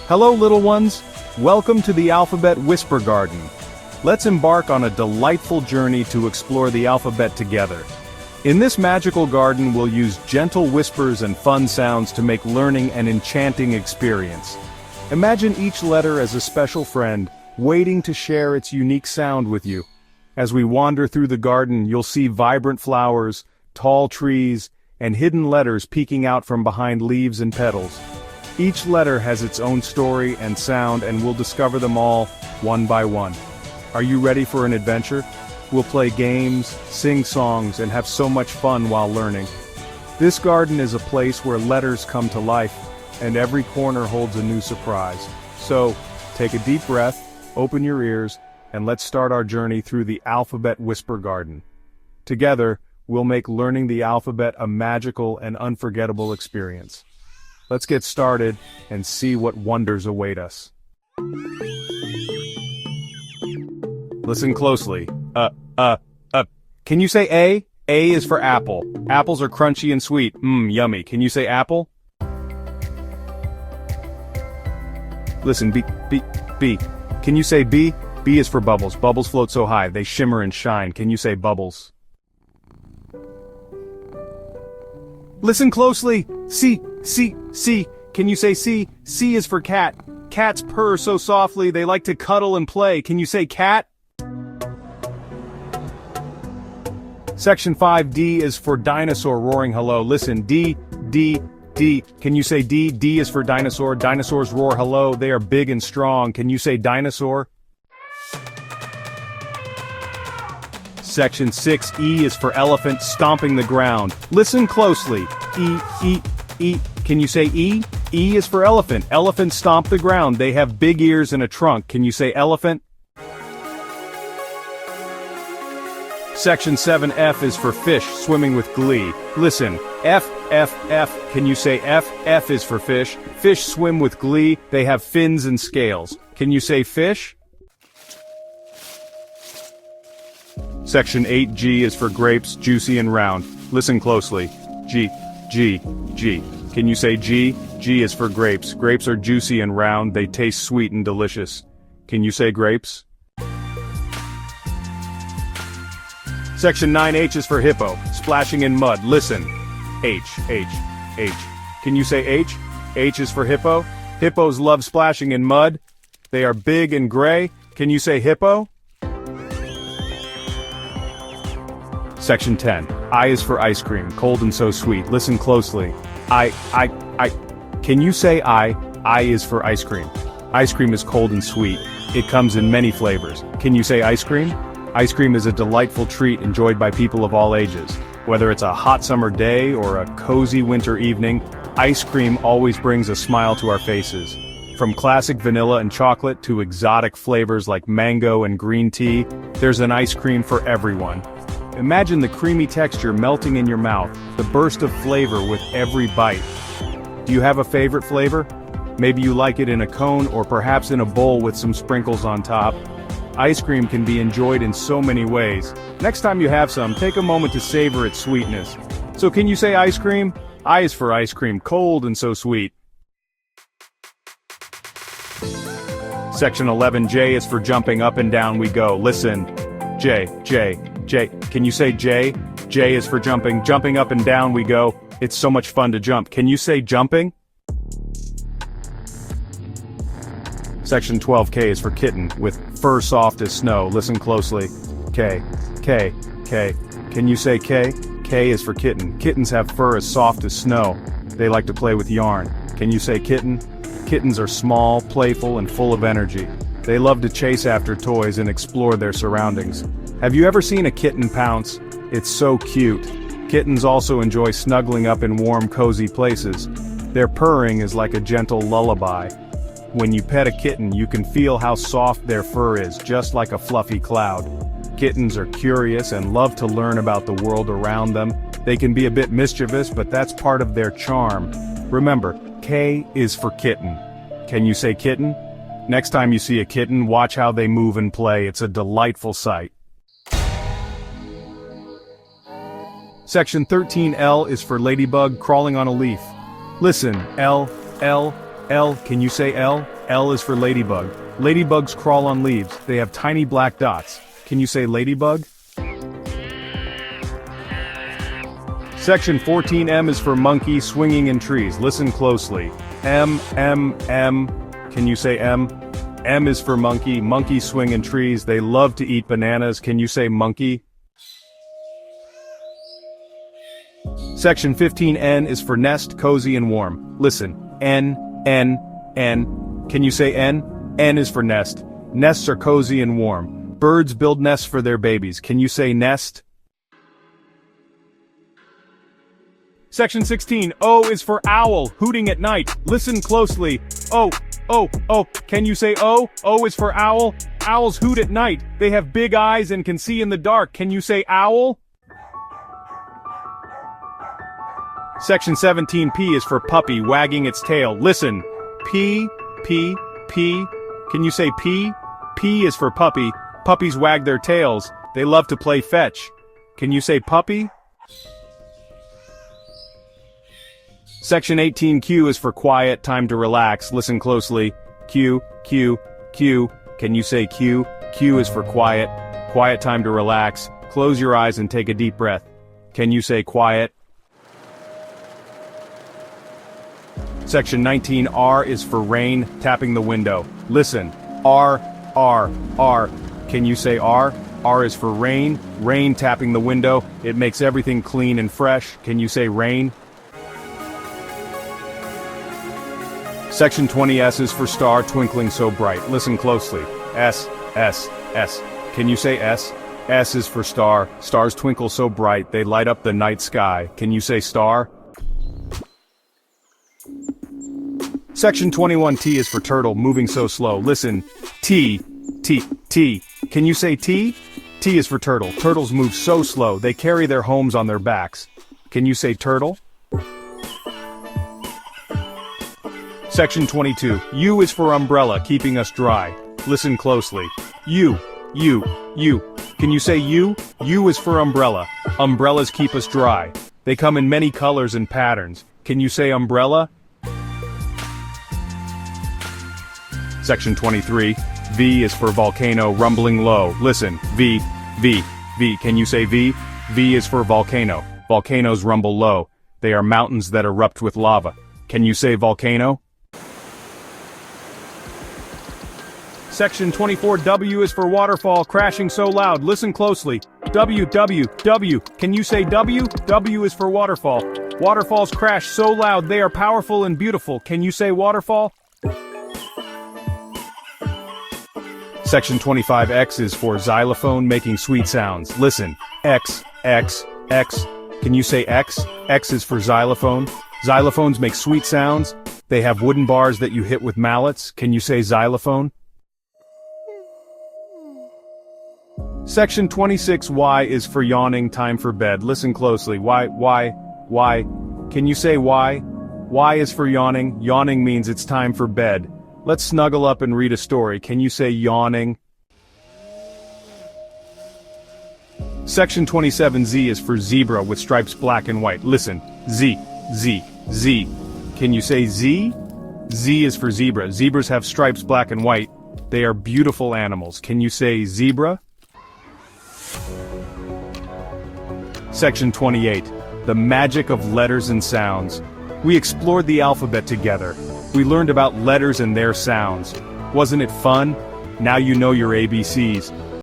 Hello, little ones. Welcome to the Alphabet Whisper Garden. Let's embark on a delightful journey to explore the alphabet together. In this magical garden, we'll use gentle whispers and fun sounds to make learning an enchanting experience. Imagine each letter as a special friend, waiting to share its unique sound with you. As we wander through the garden, you'll see vibrant flowers, tall trees, and hidden letters peeking out from behind leaves and petals. Each letter has its own story and sound, and we'll discover them all, one by one. Are you ready for an adventure? We'll play games, sing songs, and have so much fun while learning. This garden is a place where letters come to life, and every corner holds a new surprise. So, take a deep breath, open your ears, and let's start our journey through the Alphabet Whisper Garden. Together, we'll make learning the alphabet a magical and unforgettable experience. Let's get started and see what wonders await us. Listen closely. Can you say A? A is for apple. Apples are crunchy and sweet. Yummy. Can you say apple? Listen, B. Can you say B? B is for bubbles. Bubbles float so high, they shimmer and shine. Can you say bubbles? Listen closely. C. Can you say C? C is for cat. Cats purr so softly, they like to cuddle and play. Can you say cat? Section 5D is for dinosaur roaring hello. Listen, D. Can you say D? D is for dinosaur. Dinosaurs roar hello. They are big and strong. Can you say dinosaur? Section 6E is for elephant stomping the ground. Listen closely. E. Can you say E? E is for elephant. Elephants stomp the ground. They have big ears and a trunk. Can you say elephant? Section 7F is for fish swimming with glee. Listen, F. Can you say F? F is for fish. Fish swim with glee. They have fins and scales. Can you say fish? Section 8G is for grapes, juicy and round. Listen closely. G. Can you say G? G is for grapes. Grapes are juicy and round. They taste sweet and delicious. Can you say grapes? Section 9H is for hippo, splashing in mud. Listen. H. Can you say H? H is for hippo. Hippos love splashing in mud. They are big and gray. Can you say hippo? Section 10. I is for ice cream, cold and so sweet. Listen closely. I. Can you say I? I is for ice cream. Ice cream is cold and sweet. It comes in many flavors. Can you say ice cream? Ice cream is a delightful treat enjoyed by people of all ages. Whether it's a hot summer day or a cozy winter evening, ice cream always brings a smile to our faces. From classic vanilla and chocolate to exotic flavors like mango and green tea, there's an ice cream for everyone. Imagine the creamy texture melting in your mouth, the burst of flavor with every bite. Do you have a favorite flavor? Maybe you like it in a cone or perhaps in a bowl with some sprinkles on top. Ice cream can be enjoyed in so many ways. Next time you have some, take a moment to savor its sweetness. So can you say ice cream? I is for ice cream, cold and so sweet. Section 11J is for jumping up and down we go. Listen. J. Can you say J? J is for jumping up and down we go. It's so much fun to jump. Can you say jumping? Section 12K is for kitten, with fur soft as snow. Listen closely. K. Can you say K? K is for kitten. Kittens have fur as soft as snow. They like to play with yarn. Can you say kitten? Kittens are small, playful, and full of energy. They love to chase after toys and explore their surroundings. Have you ever seen a kitten pounce? It's so cute. Kittens also enjoy snuggling up in warm, cozy places. Their purring is like a gentle lullaby. When you pet a kitten, you can feel how soft their fur is, just like a fluffy cloud. Kittens are curious and love to learn about the world around them. They can be a bit mischievous, but that's part of their charm. Remember, K is for kitten. Can you say kitten? Next time you see a kitten, watch how they move and play. It's a delightful sight. Section 13L is for ladybug crawling on a leaf. Listen, L, can you say L? L is for ladybug. Ladybugs crawl on leaves. They have tiny black dots. Can you say ladybug? Section 14M is for monkey swinging in trees. Listen closely. M. Can you say M? M is for monkey. Monkeys swing in trees. They love to eat bananas. Can you say monkey? Section 15N is for nest, cozy and warm. Listen. N. Can you say N? N is for nest. Nests are cozy and warm. Birds build nests for their babies. Can you say nest? Section 16, O is for owl, hooting at night. Listen closely. O. Can you say O? O is for owl. Owls hoot at night. They have big eyes and can see in the dark. Can you say owl? Section 17P is for puppy, wagging its tail. Listen. P. Can you say P? P is for puppy. Puppies wag their tails. They love to play fetch. Can you say puppy? Section 18Q is for quiet, time to relax. Listen closely. Q. Can you say Q? Q is for quiet. Quiet time to relax. Close your eyes and take a deep breath. Can you say quiet? Section 19R is for rain, tapping the window. Listen. R. Can you say R? R is for rain. Rain tapping the window. It makes everything clean and fresh. Can you say rain? Section 20S is for star, twinkling so bright. Listen closely. S. Can you say S? S is for star. Stars twinkle so bright, they light up the night sky. Can you say star? Section 21T is for turtle, moving so slow. Listen. T. Can you say T? T is for turtle. Turtles move so slow, they carry their homes on their backs. Can you say turtle? Section 22. U is for umbrella, keeping us dry. Listen closely. U. Can you say U? U is for umbrella. Umbrellas keep us dry. They come in many colors and patterns. Can you say umbrella? Section 23. V is for volcano, rumbling low. Listen. V. Can you say V? V is for volcano. Volcanoes rumble low. They are mountains that erupt with lava. Can you say volcano? Section 24W is for waterfall, crashing so loud. Listen closely. W. Can you say W? W is for waterfall. Waterfalls crash so loud, they are powerful and beautiful. Can you say waterfall? Section 25X is for xylophone, making sweet sounds. Listen. X. Can you say X? X is for xylophone. Xylophones make sweet sounds. They have wooden bars that you hit with mallets. Can you say xylophone? Section 26Y is for yawning, time for bed. Listen closely. Why? Can you say why? Y is for yawning. Yawning means it's time for bed. Let's snuggle up and read a story. Can you say yawning? Section 27Z is for zebra with stripes black and white. Listen. Z. Can you say Z? Z is for zebra. Zebras have stripes black and white. They are beautiful animals. Can you say zebra? Section 28. The magic of letters and sounds. We explored the alphabet together. We learned about letters and their sounds. Wasn't it fun? Now you know your ABCs.